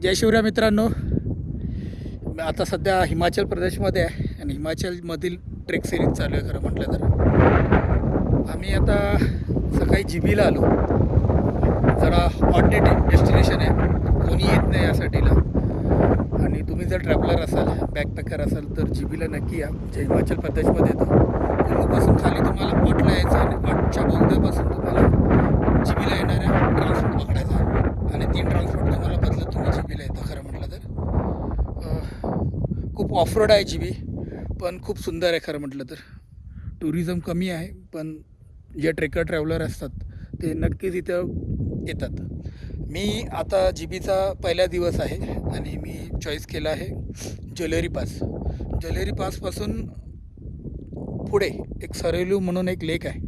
जय शिवराय मित्रांनो. आता सध्या हिमाचल प्रदेशमध्ये आहे आणि हिमाचलमधील ट्रेक सिरीज चालू आहे. खरं म्हटलं तर आम्ही आता सकाळी जीबीला आलो. जरा ऑर्डिनेट डेस्टिनेशन आहे, कोणी येत नाही या साठीला. आणि तुम्ही जर ट्रॅव्हलर असाल, बॅकपॅकर असाल तर जीबीला नक्की या. जे हिमाचल प्रदेशमध्ये येतं कुल्लूपासून खाली तुम्हाला पटला यायचं आणि पटच्या बोगद्यापासून तुम्हाला जीबीला येणाऱ्या ट्रान्सपोर्ट पकडायचा आणि 3 ट्रान्सपोर्ट तुम्हाला बदलत तुम्ही जीबीला येतं. खरं म्हटलं तर खूप ऑफरोड आहे जीबी, पण खूप सुंदर आहे. खरं म्हटलं तर टुरिझम कमी आहे, पण जे ट्रेकर ट्रॅव्हलर असतात ते नक्कीच इथं येतात. मी आता जीबीचा पहिला दिवस आहे आणि मी चॉईस केला आहे ज्वेलरी पास. ज्वेलरी पासपासून पुढे एक सरेलू म्हणून एक लेक आहे.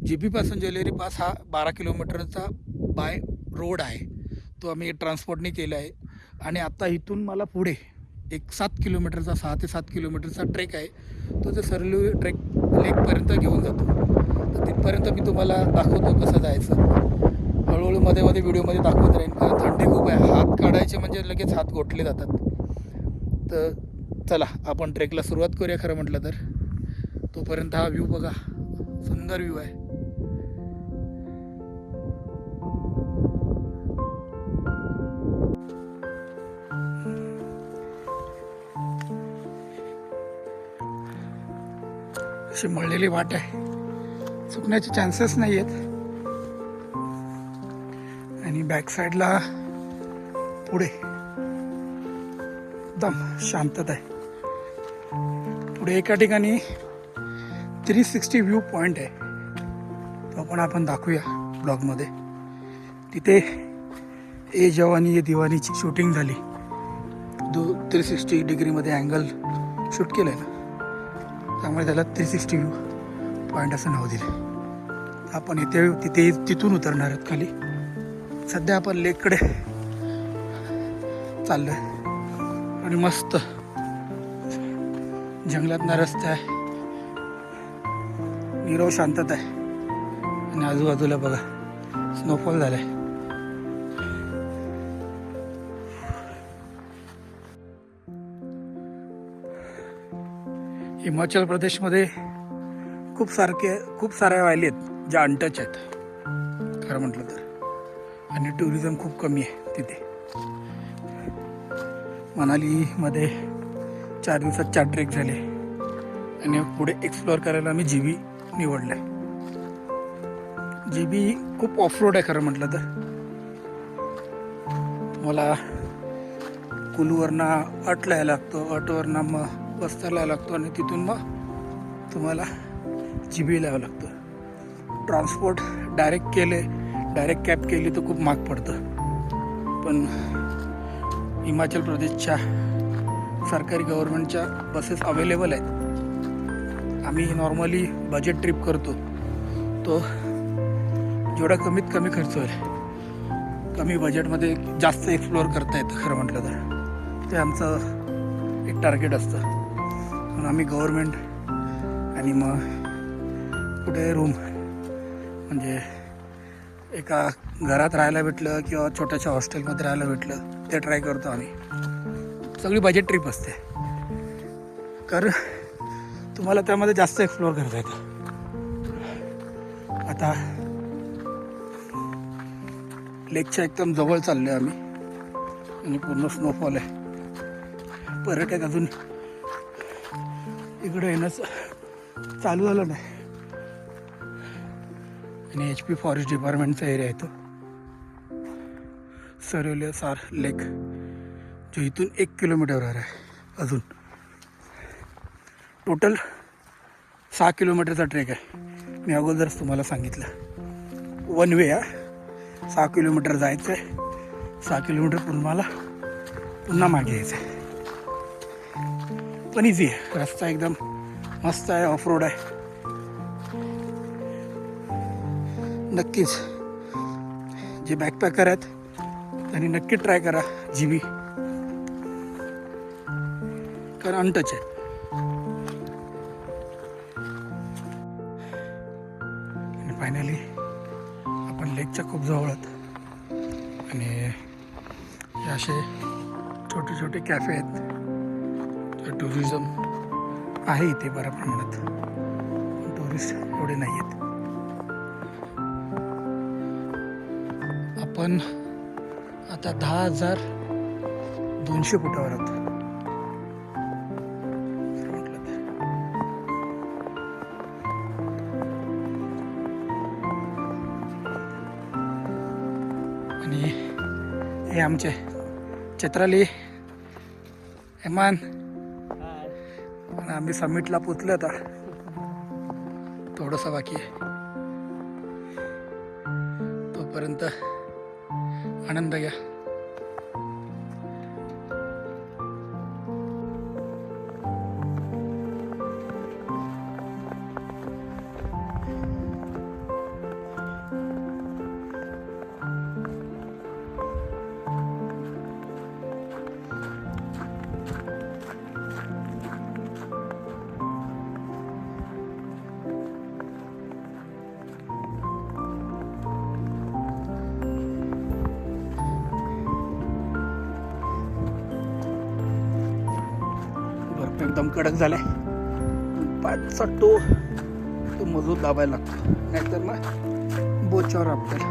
जीबीपासून ज्वेलरी पास हा 12 किलोमीटरचा बाय रोड आहे. तो आम्ही ट्रान्सपोर्टने केला आहे. आणि आता इथून मला पुढे एक 7 किलोमीटरचा 6 ते 7 किलोमीटरचा ट्रेक आहे. तो जो सरेलू ट्रेक लेकपर्यंत घेऊन जातो. तर तिथपर्यंत मी तुम्हाला दाखवतो कसं जायचं. हळूहळू मध्ये व्हिडिओमध्ये दाखवत राहीन, कारण थंडी खूप आहे. हात काढायचे म्हणजे लगेच हात गोठले जातात. तर चला आपण ट्रेकला सुरुवात करूया. खरं म्हटलं तर तोपर्यंत हा व्ह्यू बघा, सुंदर व्ह्यू आहे. अशी मळलेली वाट आहे, चुकण्याचे चान्सेस नाही आहेत. आणि बॅक साईडला पुढे एकदम शांतता आहे. पुढे एका ठिकाणी 360 व्ह्यू पॉईंट आहे, तो पण आपण दाखवूया ब्लॉगमध्ये. तिथे ए जवानी ये दिवानीची शूटिंग झाली. 360 डिग्रीमध्ये अँगल शूट केलं आहे ना, त्यामुळे त्याला 360 व्ह्यू पॉईंट असं नाव दिलं. आपण तिथून उतरणार आहोत खाली. सध्या आपण लेककडे चाललो आहे आणि मस्त जंगलातला रस्ता आहे, नीरव शांतता आहे. आणि आजूबाजूला बघा स्नोफॉल झाला आहे. हिमाचल प्रदेशमध्ये खूप साऱ्या व्हॅली आहेत ज्या अनटच आहेत खरं म्हटलं तर. आणि टुरिझम खूप कमी आहे तिथे. मनालीमध्ये 4 दिवसात 4 ट्रेक झाले आणि पुढे एक्सप्लोअर करायला आम्ही जीबी निवडलं आहे. जीबी खूप ऑफरोड आहे खरं म्हटलं तर. मला कुलूवरनं अटला यायला लागतो, अटवरनं मग बस्तारला यायला लागतो आणि तिथून मग तुम्हाला जीबीला यावं लागतं. ट्रान्सपोर्ट डायरेक्ट कॅब केली तर खूप महाग पडतं. पण हिमाचल प्रदेशच्या सरकारी गव्हर्नमेंटच्या बसेस अवेलेबल आहेत. आम्ही नॉर्मली बजेट ट्रिप करतो, तो जेवढा कमीत कमी खर्च होईल, कमी बजेटमध्ये जास्त एक्सप्लोअर करता येतं खरं म्हटलं तर. ते आमचं एक टार्गेट असतं. म्हणून आम्ही गव्हर्नमेंट आणि मग कुठे रूम म्हणजे एका घरात राहायला भेटलं किंवा छोट्याशा हॉस्टेलमध्ये राहायला भेटलं ते ट्राय करतो आम्ही. सगळी बजेट ट्रिप असते, कारण तुम्हाला त्यामध्ये जास्त एक्सप्लोअर करता येतं. आता लेकच्या एकदम जवळ चाललो आहे आम्ही आणि पूर्ण स्नोफॉल आहे. पर्यटक अजून इकडे येणं चालू झालं नाही. आणि HP फॉरेस्ट डिपार्टमेंटचा एरिया आहे तो. सरेलसार लेक जो इथून 1 किलोमीटरवर आहे. अजून टोटल 6 किलोमीटरचा ट्रेक आहे. मी अगोदरच तुम्हाला सांगितलं 1 वे आहे. 6 किलोमीटर जायचं आहे, 6 किलोमीटर पुन्हा मागे यायचं आहे. पण इझी आहे, रस्ता एकदम मस्त आहे, ऑफ रोड आहे. नक्कीच जे बॅकपॅकर आहेत त्यांनी नक्की ट्राय करा जीबी, कारण अनटच आहे. आणि फायनली आपण लेकच्या खूप जवळ आहोत आणि हे असे छोटे छोटे कॅफे आहेत. टुरिझम आहे इथे बऱ्या प्रमाणात, पण टुरिस्ट एवढे नाही आहेत. आपण आता 10,200 फुटावर आहोत. म्हटलं तर आणि हे आमचे चित्राली हेमान. पण आम्ही समिटला पोचलो आता, थोडंसं बाकी आहे. तोपर्यंत आनंद घ्या. बर्फ एकदम कडक झालाय. पाठचा तो मजबूत दाबायला लागतो, नाहीतर मग बोचावर आपल्याला.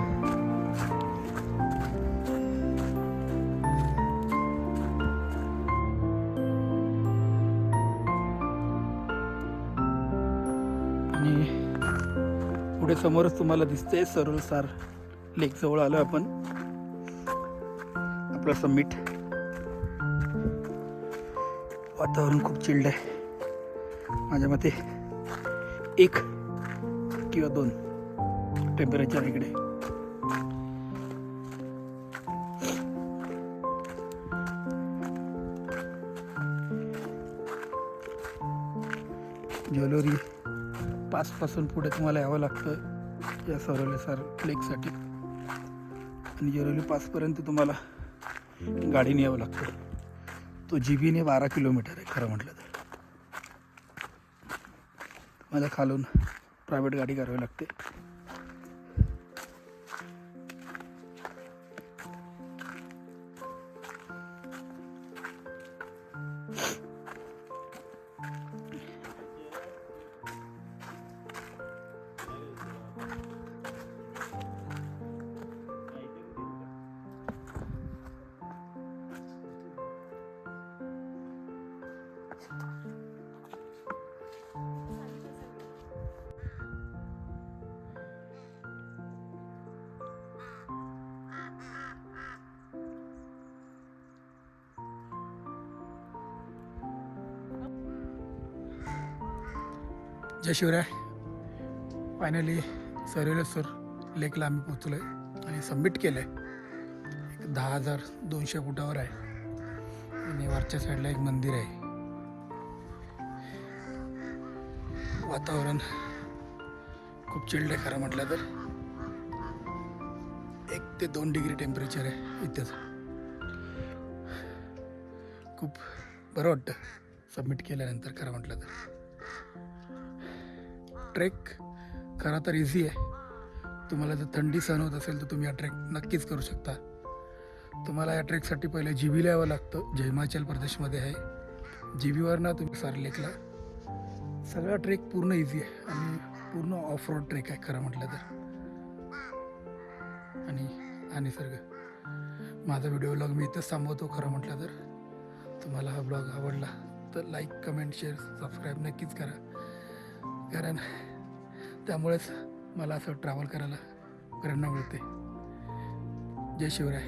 आणि पुढे समोरच तुम्हाला दिसतंय सरोलसार लेक जवळ आलो आपण. आपलं समिट. वातावरण खूप चिल्ड आहे. माझ्या मते 1 किंवा 2 टेम्परेचर इकडे. ज्वेलरी पासपासून पुढे तुम्हाला यावं लागतं या सरोलेसार लेकसाठी. आणि ज्वेलरी पासपर्यंत तुम्हाला गाडीने यावं लागतं. तो जीबीने 12 किलोमीटर आहे खरं म्हटलं तर. मला खालून प्रायव्हेट गाडी करावी लागते. जय शिवराय. फायनली सरोलेश्वर लेकला आम्ही पोचलो आहे आणि सबमिट केलं आहे. 10,200 फुटावर आहे आणि वरच्या साईडला एक मंदिर आहे. वातावरण खूप चिल्ड आहे खरं म्हटलं तर. 1 ते 2 डिग्री टेम्परेचर आहे इथेच. खूप बरं वाटतं सबमिट केल्यानंतर खरं म्हटलं तर. ट्रेक खरं तर इझी आहे. तुम्हाला जर थंडी सहन होत असेल तर तुम्ही हा ट्रेक नक्कीच करू शकता. तुम्हाला या ट्रेकसाठी पहिले जीबीला यावं लागतं, जे हिमाचल प्रदेशमध्ये आहे. जीबीवरनं तुम्ही सर लेकला. सगळा ट्रेक पूर्ण इझी आहे आणि पूर्ण ऑफ रोड ट्रेक आहे खरं म्हटलं तर. आणि हा निसर्ग. माझा व्हिडिओ ब्लॉग मी इथंच थांबवतो खरं म्हटलं तर. तुम्हाला हा ब्लॉग आवडला तर लाईक, कमेंट, शेअर, सबस्क्राईब नक्कीच करा. कारण त्यामुळेच मला असं ट्रॅव्हल करायला प्रेरणा मिळते. जय शिवराय.